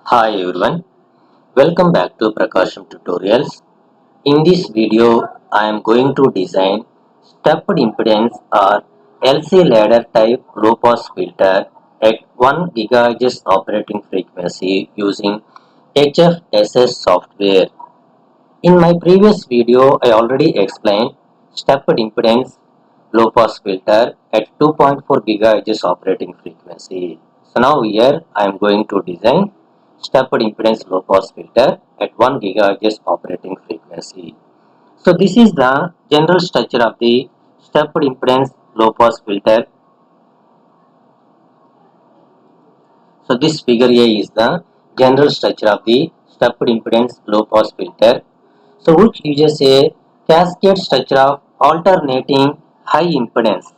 Hi everyone, welcome back to PRAKASAM tutorials. In this video, I am going to design stepped impedance or LC ladder type low pass filter at 1 GHz operating frequency using HFSS software. In my previous video, I already explained stepped impedance low pass filter at 2.4 GHz operating frequency. So now here I am going to design stepped impedance low pass filter at 1 GHz operating frequency. So this is the general structure of the stepped impedance low pass filter. So this figure here is the general structure of the stepped impedance low pass filter. So which uses a cascade structure of alternating high impedance,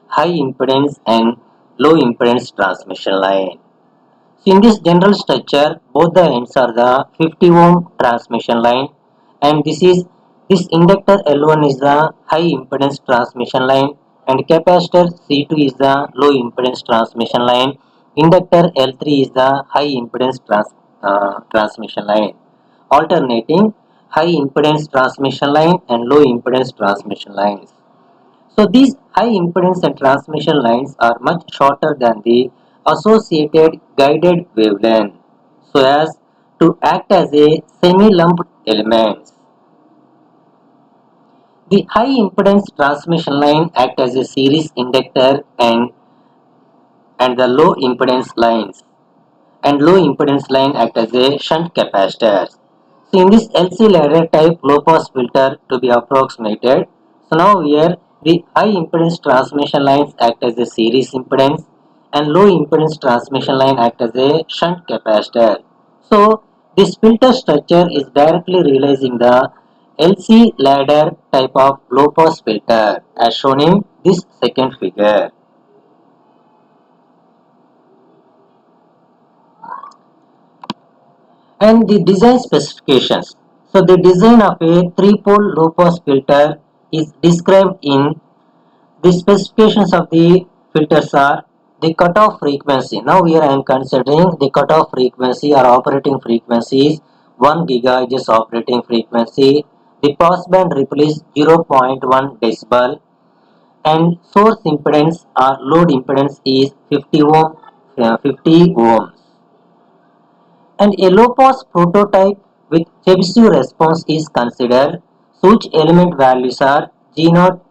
high impedance and low impedance transmission line. So in this general structure, both the ends are the 50 ohm transmission line, and this inductor L1 is the high impedance transmission line, and capacitor C2 is the low impedance transmission line. Inductor L3 is the high impedance transmission line, alternating high impedance transmission line and low impedance transmission lines. So these high impedance and transmission lines are much shorter than the associated guided wavelength, so as to act as a semi-lumped elements. The high impedance transmission line act as a series inductor and the low impedance lines and low impedance line act as a shunt capacitor. So in this LC ladder type low pass filter to be approximated, so now here the high impedance transmission lines act as a series impedance and low impedance transmission line act as a shunt capacitor. So this filter structure is directly realizing the LC ladder type of low pass filter as shown in this second figure. And the design specifications. So the design of a three-pole low-pass filter is described in the specifications of the filters are the cutoff frequency. Now here I am considering the cutoff frequency or operating frequency is 1 GHz operating frequency. The passband ripple is 0.1 decibel and source impedance or load impedance is 50 ohms. And a low-pass prototype with Chebyshev response is considered, such element values are G0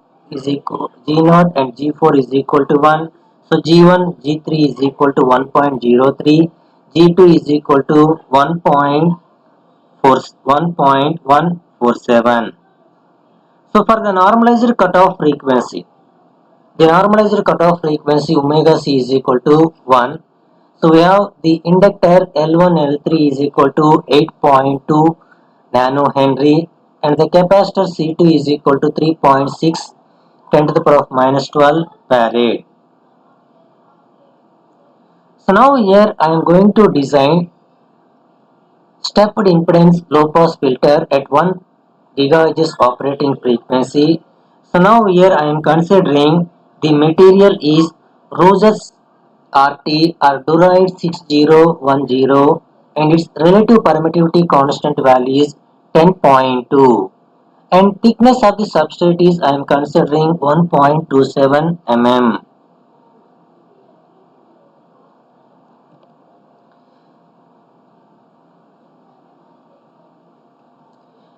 and G4 is equal to 1. So G1, G3 is equal to 1.03, G2 is equal to 1.147. So for the normalized cutoff frequency, the normalized cutoff frequency omega c is equal to 1. So we have the inductor L1 L3 is equal to 8.2 nanohenry and the capacitor C2 is equal to 3.6 10 to the power of minus 12 farad. So now here I am going to design stepped impedance low pass filter at 1 GHz operating frequency. So now here I am considering the material is roses RT or Durite 6010 and its relative permittivity constant value is 10.2 and thickness of the substrate is I am considering 1.27 mm.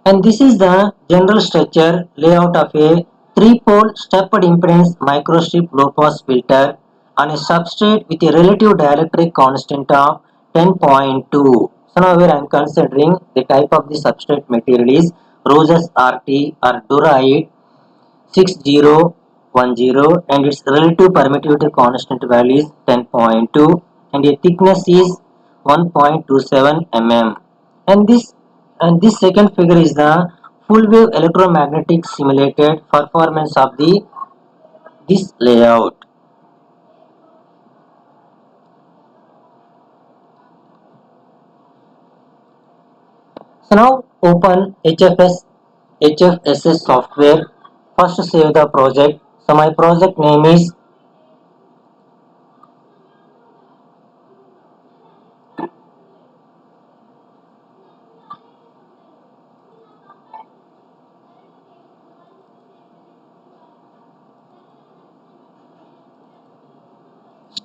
And this is the general structure layout of a three-pole stepped impedance microstrip low-pass filter on a substrate with a relative dielectric constant of 10.2. So now here I am considering the type of the substrate material is roses RT or Durite 6010 and its relative permittivity constant value is 10.2 and a thickness is 1.27 mm. And this second figure is the full wave electromagnetic simulated performance of this layout. So now open HFSS software. First save the project. So my project name is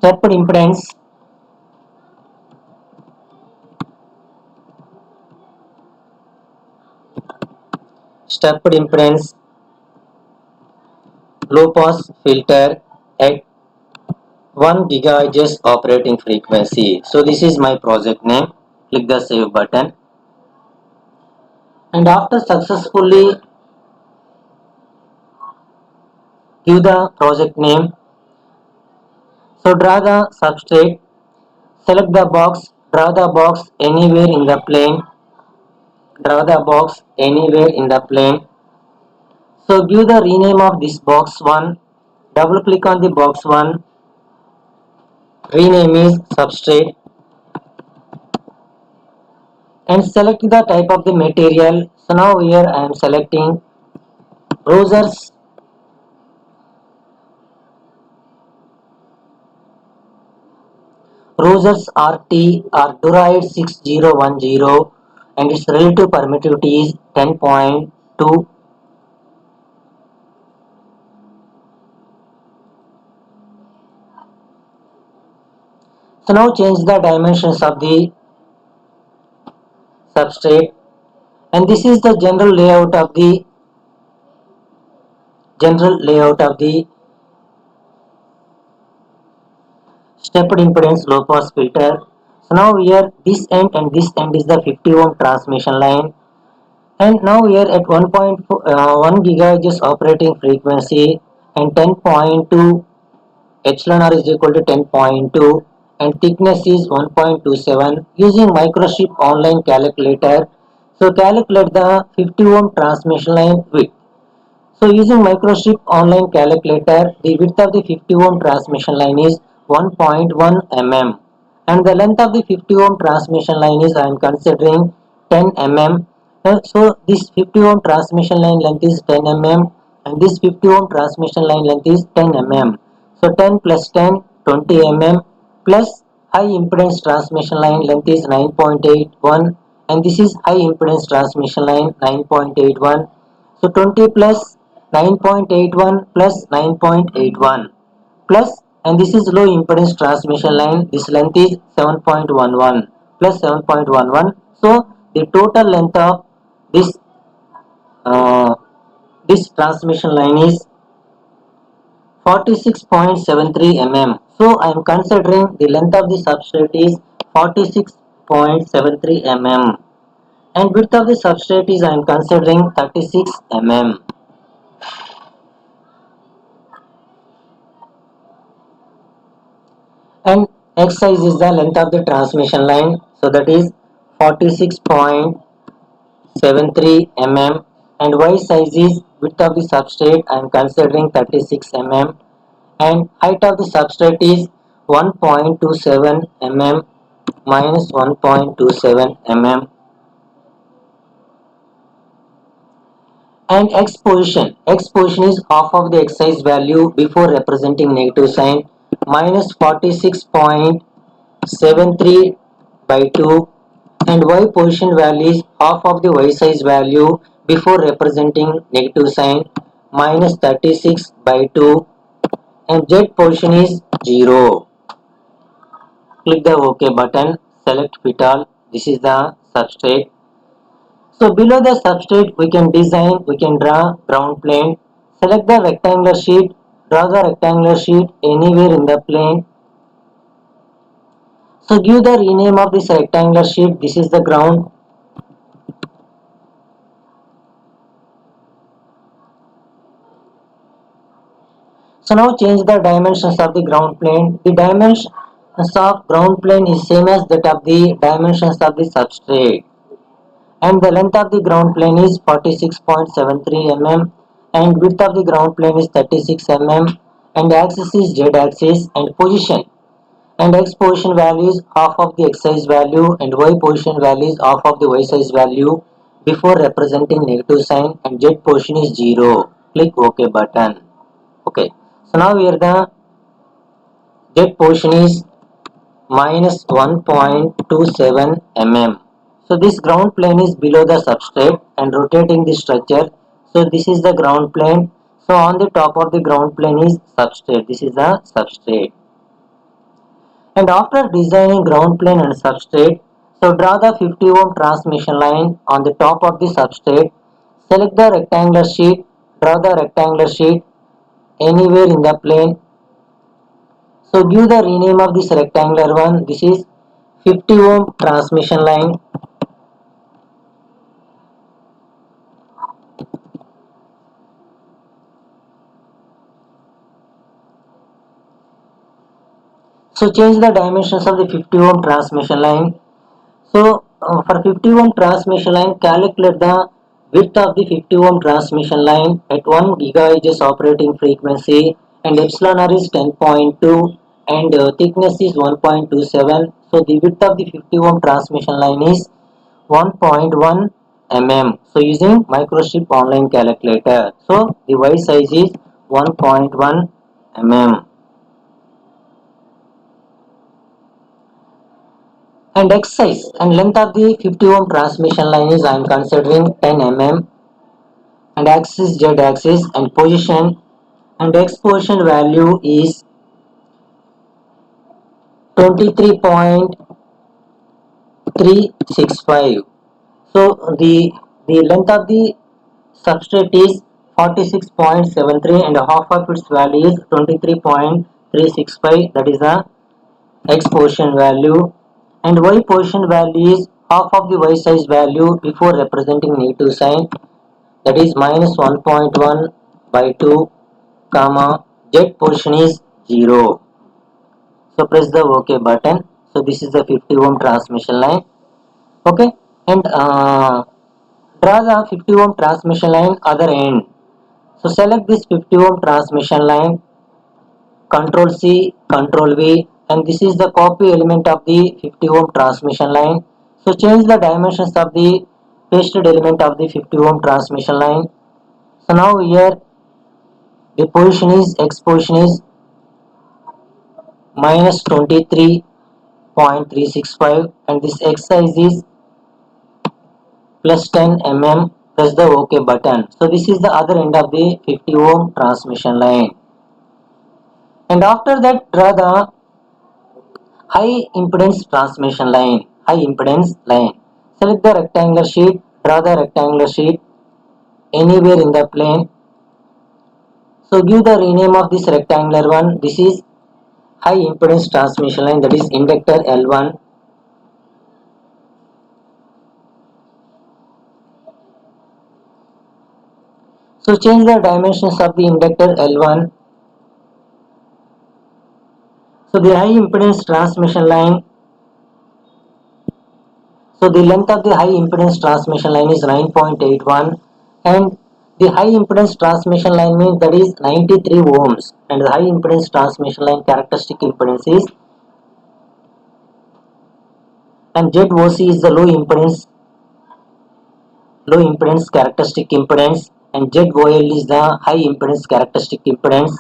stepped impedance, stepped impedance low pass filter at 1 GHz operating frequency. So this is my project name. Click the save button, and after successfully give the project name, so draw the substrate, select the box, draw the box anywhere in the plane, draw the box anywhere in the plane. So give the rename of this box 1, double click on the box 1, rename is substrate, and select the type of the material. So now here I am selecting rosers, rosers RT or Duride 6010, and its relative permittivity is 10.2. So now change the dimensions of the substrate, and this is the general layout of the stepped impedance low pass filter. So now here this end and this end is the 50 ohm transmission line, and now here at 1.1 gigahertz operating frequency and 10.2 epsilon r is equal to 10.2, and thickness is 1.27. Using Microstrip online calculator, so calculate the 50 ohm transmission line width. So using Microstrip online calculator, the width of the 50 ohm transmission line is 1.1 mm, and the length of the 50 ohm transmission line is, I am considering, 10 mm. So this 50 ohm transmission line length is 10 mm, and this 50 ohm transmission line length is 10 mm. So 10 plus 10, 20 mm, plus high impedance transmission line length is 9.81, and this is high impedance transmission line 9.81. So 20 plus 9.81 plus 9.81 plus, and this is low impedance transmission line, this length is 7.11 plus 7.11. So the total length of this uh, this transmission line is 46.73 mm. So I am considering the length of the substrate is 46.73 mm, and width of the substrate is, I am considering, 36 mm. And x size is the length of the transmission line, so that is 46.73 mm, and y size is width of the substrate, I am considering 36 mm, and height of the substrate is 1.27 mm minus 1.27 mm, and x position is half of the x size value before representing negative sign, minus 46.73 by 2, and y position value is half of the y size value before representing negative sign, minus 36 by 2, and z position is 0. Click the OK button, select fit all. This is the substrate. So below the substrate we can draw ground plane. Select the rectangular sheet, draw the rectangular sheet anywhere in the plane. So give the rename of this rectangular sheet, this is the ground. So now change the dimensions of the ground plane. The dimensions of ground plane is same as that of the dimensions of the substrate. And the length of the ground plane is 46.73 mm, and width of the ground plane is 36 mm, and axis is z axis, and position. And x position value is half of the x size value, and y position value is half of the y size value before representing negative sign, and z position is 0. Click OK button. Okay. So now here the z position is minus 1.27 mm. So this ground plane is below the substrate and rotating the structure. So this is the ground plane. So on the top of the ground plane is substrate. This is the substrate. And after designing ground plane and substrate, so draw the 50 ohm transmission line on the top of the substrate. Select the rectangular sheet, draw the rectangular sheet anywhere in the plane. So give the rename of this rectangular one. This is 50 ohm transmission line. So change the dimensions of the 50 ohm transmission line. So for 50 ohm transmission line, calculate the width of the 50 ohm transmission line at 1 GHz operating frequency, and epsilon r is 10.2 and thickness is 1.27. So the width of the 50 ohm transmission line is 1.1 mm. So using Microstrip online calculator. So the Y size is 1.1 mm. And X size and length of the 50 ohm transmission line is I am considering 10 mm, and axis Z axis and position, and X position value is 23.365. So the length of the substrate is 46.73 and half of its value is 23.365, that is the X position value, and Y position value is half of the Y size value before representing negative sign, that is minus 1.1 by 2 comma Z position is 0. So press the OK button. So this is the 50 ohm transmission line. Okay, and draw the 50 ohm transmission line other end. So select this 50 ohm transmission line, Control C, Control V, and this is the copy element of the 50 ohm transmission line. So change the dimensions of the pasted element of the 50 ohm transmission line. So now here the position is X position is minus 23.365 and this X size is plus 10 mm. Press the OK button. So this is the other end of the 50 ohm transmission line. And after that draw the high impedance transmission line. High impedance line. Select the rectangular sheet. Draw the rectangular sheet anywhere in the plane. So give the rename of this rectangular one. This is high impedance transmission line, that is inductor L1. So change the dimensions of the inductor L1. So the high impedance transmission line, so the length of the high impedance transmission line is 9.81, and the high impedance transmission line means that is 93 ohms, and the high impedance transmission line characteristic impedance is, and ZOC is the low impedance characteristic impedance, and ZOL is the high impedance characteristic impedance,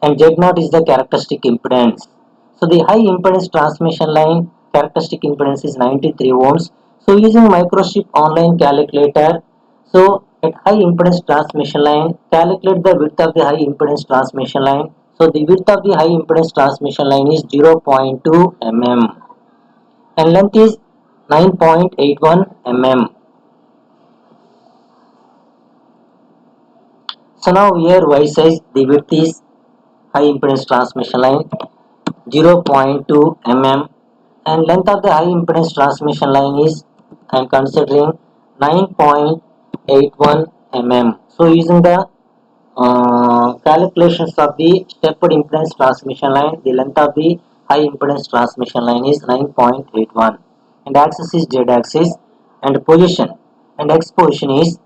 and Z0 is the characteristic impedance. So the high impedance transmission line characteristic impedance is 93 ohms. So using Microstrip online calculator, so at high impedance transmission line, calculate the width of the high impedance transmission line. So the width of the high impedance transmission line is 0.2 mm and length is 9.81 mm. So now here Y size, the width is high impedance transmission line 0.2 mm, and length of the high impedance transmission line is I am considering 9.81 mm. So using the calculations of the stepped impedance transmission line, the length of the high impedance transmission line is 9.81 and axis is Z axis, and position and X position is,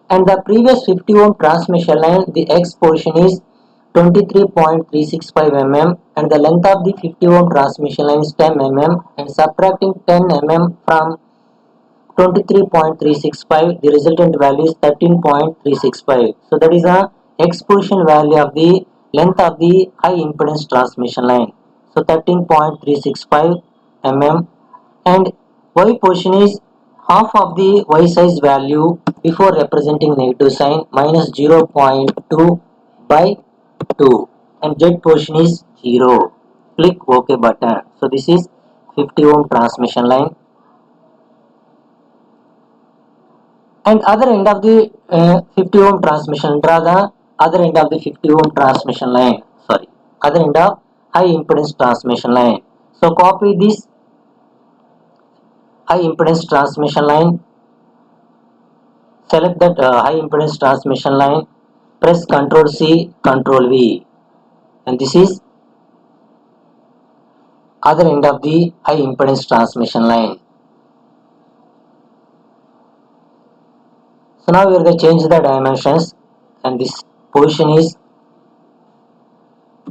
and the previous 50 ohm transmission line, the X position is 23.365 mm and the length of the 50 ohm transmission line is 10 mm, and subtracting 10 mm from 23.365, the resultant value is 13.365. So that is a X position value of the length of the high impedance transmission line. So 13.365 mm, and Y position is half of the Y size value before representing negative sign, minus 0.2 by 2, and Z position is 0. click OK button. So this is 50 ohm transmission line, and other end of the 50 ohm transmission, draw the other end of the 50 ohm transmission line, sorry, other end of high impedance transmission line. So copy this high impedance transmission line, select that high impedance transmission line, press Ctrl C, Ctrl V, and this is other end of the high impedance transmission line. So now we are going to change the dimensions, and this position is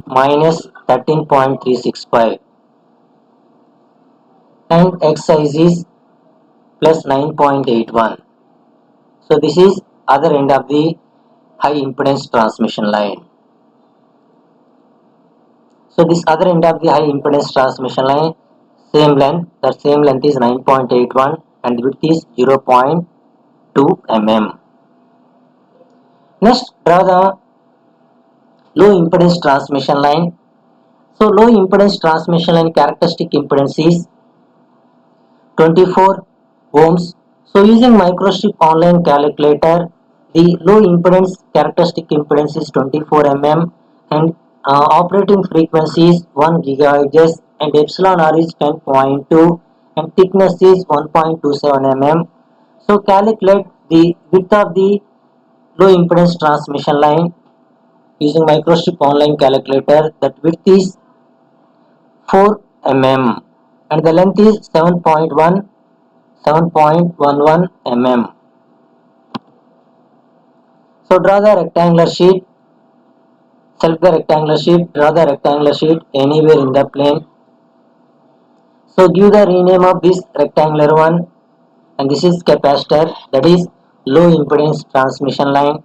minus 13.365 and X size is plus 9.81. So this is other end of the high impedance transmission line. So this other end of the high impedance transmission line, same length, that same length is 9.81 and the width is 0.2 mm. Next, draw the low impedance transmission line. So low impedance transmission line characteristic impedance is 24 ohms. So using Microstrip online calculator, the low impedance characteristic impedance is 24 mm and operating frequency is 1 GHz and epsilon r is 10.2 and thickness is 1.27 mm. So calculate the width of the low impedance transmission line using Microstrip online calculator. That width is 4 mm and the length is 7.11 mm. So draw the rectangular sheet, select the rectangular sheet, draw the rectangular sheet anywhere in the plane. So give the rename of this rectangular one, and this is capacitor, that is low impedance transmission line.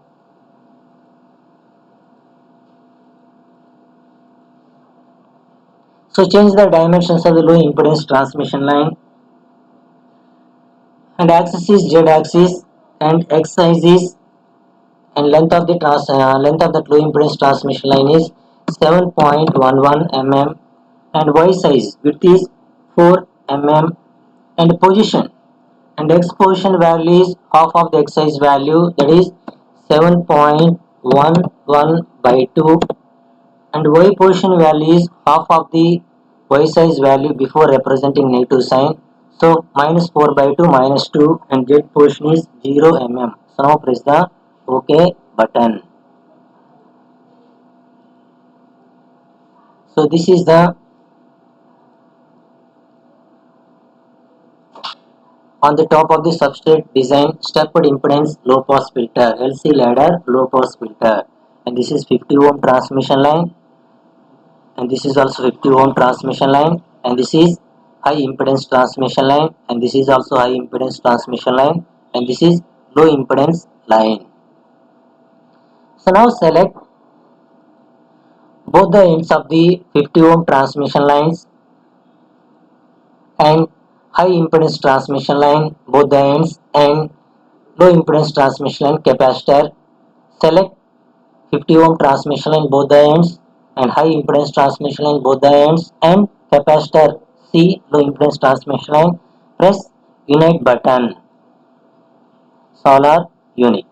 So change the dimensions of the low impedance transmission line, and axis is Z axis and X size is, and length of the length of the low impedance transmission line is 7.11 mm and Y size width is 4 mm and position and X position value is half of the X size value, that is 7.11 by 2, and Y position value is half of the Y size value before representing negative sign. So minus 4 by 2 minus 2 and Z position is 0 mm. So now press the OK button. So this is the on the top of the substrate design stepped impedance low pass filter, LC ladder low pass filter, and this is 50 ohm transmission line, and this is also 50 ohm transmission line, and this is high impedance transmission line, and this is also high impedance transmission line, and this is low impedance line. So now select both the ends of the 50 ohm transmission lines and high impedance transmission line, both the ends, and low impedance transmission line capacitor. Select 50 ohm transmission line both the ends and high impedance transmission line both the ends and capacitor C low impedance transmission line. Press unite button. All are unique.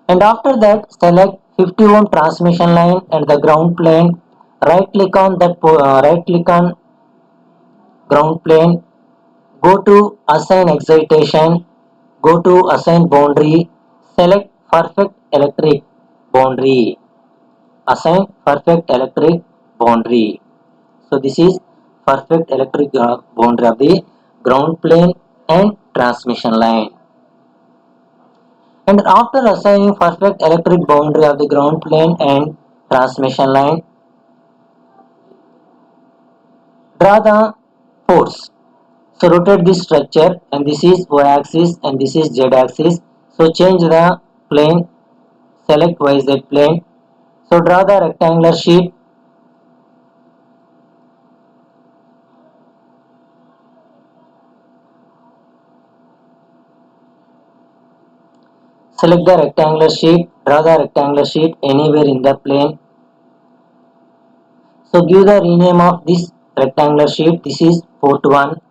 And after that, select 50 ohm transmission line and the ground plane. Right click on that right click on ground plane. Go to assign excitation. Go to assign boundary. Select perfect electric boundary. Assign perfect electric boundary. So this is perfect electric boundary of the ground plane and transmission line. And after assigning perfect electric boundary of the ground plane and transmission line, draw the force. So rotate this structure, and this is Y axis and this is Z axis. So change the plane, select YZ plane. So draw the rectangular sheet. Select the rectangular sheet, draw the rectangular sheet anywhere in the plane. So give the rename of this rectangular sheet. This is port 1.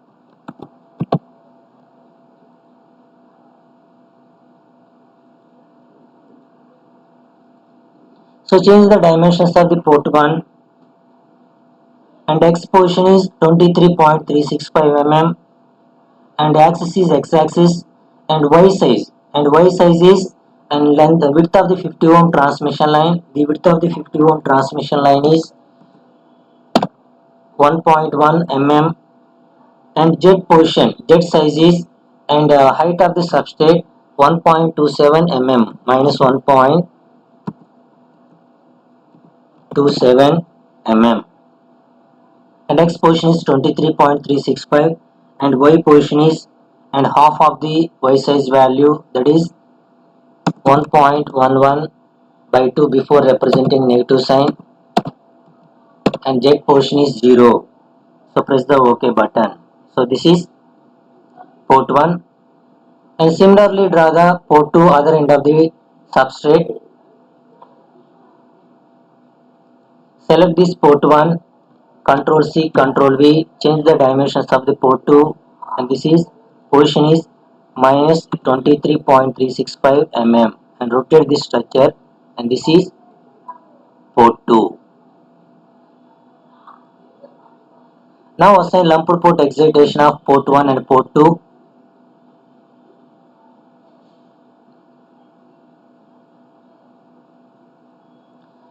So change the dimensions of the port 1, and X position is 23.365 mm, and axis is X axis, and Y size is, and length, the width of the 50 ohm transmission line. The width of the 50 ohm transmission line is 1.1 mm, and jet size is, and height of the substrate 1.27 mm minus 1.27 mm, and X position is 23.365, and Y position is, and half of the Y size value, that is 1.11 by 2 before representing negative sign, and Z position is 0. So press the OK button. So this is port 1, and similarly draw the port 2 other end of the substrate. Select this port 1, Ctrl C, Ctrl V, change the dimensions of the port 2, and this is position is minus 23.365 mm, and rotate this structure, and this is port 2. Now assign lumped port excitation of port 1 and port 2.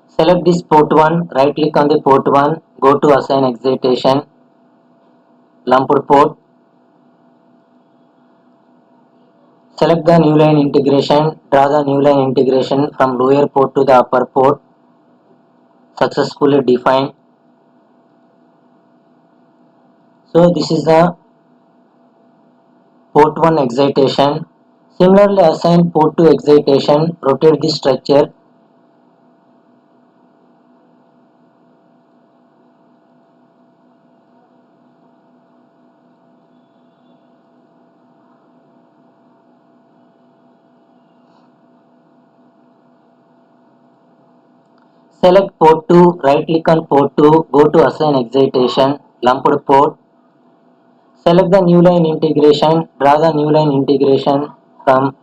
Select this port 1, right click on the port 1, go to assign excitation, lumped port. Select the new line integration, draw the new line integration from lower port to the upper port, successfully defined. So this is the port 1 excitation. Similarly assign port 2 excitation, rotate the structure. Select port 2, right click on port 2, go to assign excitation, lumped port. Select the new line integration, draw the new line integration from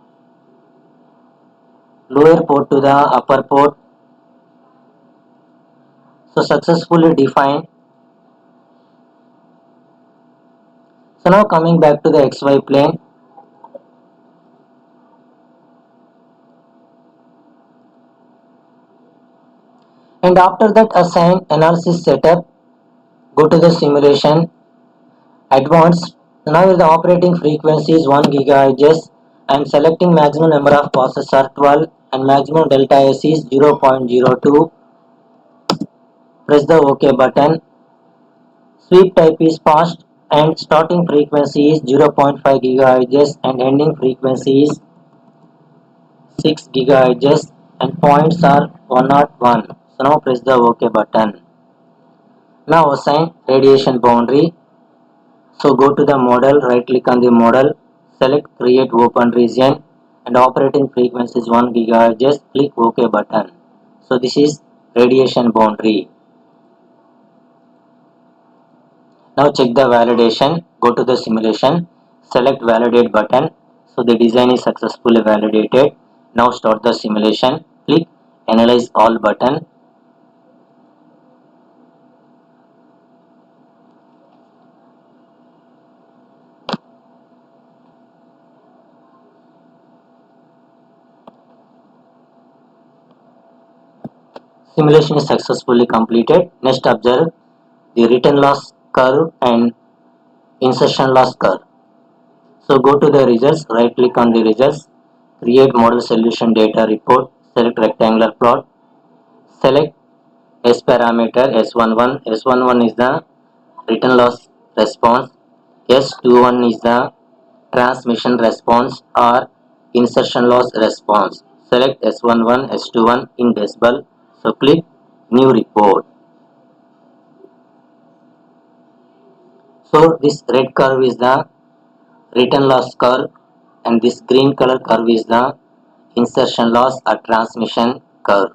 lower port to the upper port. So successfully defined. So now coming back to the XY plane, and after that assign analysis setup, go to the simulation, advanced. Now the operating frequency is 1 GHz. I am selecting maximum number of passes are 12, and maximum delta S is 0.02. Press the OK button. Sweep type is fast, and starting frequency is 0.5 GHz, and ending frequency is 6 GHz, and points are 101. So now press the OK button. Now assign radiation boundary. So go to the model, right click on the model, select create open region, and operating frequency is 1 GHz, click OK button. So this is radiation boundary. Now check the validation, go to the simulation, select validate button. So the design is successfully validated. Now start the simulation, click analyze all button. Simulation is successfully completed. Next observe the return loss curve and insertion loss curve. So go to the results, right click on the results, create model solution data report, select rectangular plot, select S parameter S11. S11 is the return loss response, S21 is the transmission response or insertion loss response. Select S11, S21 in decibel. So click new report. So this red curve is the return loss curve, and this green color curve is the insertion loss or transmission curve.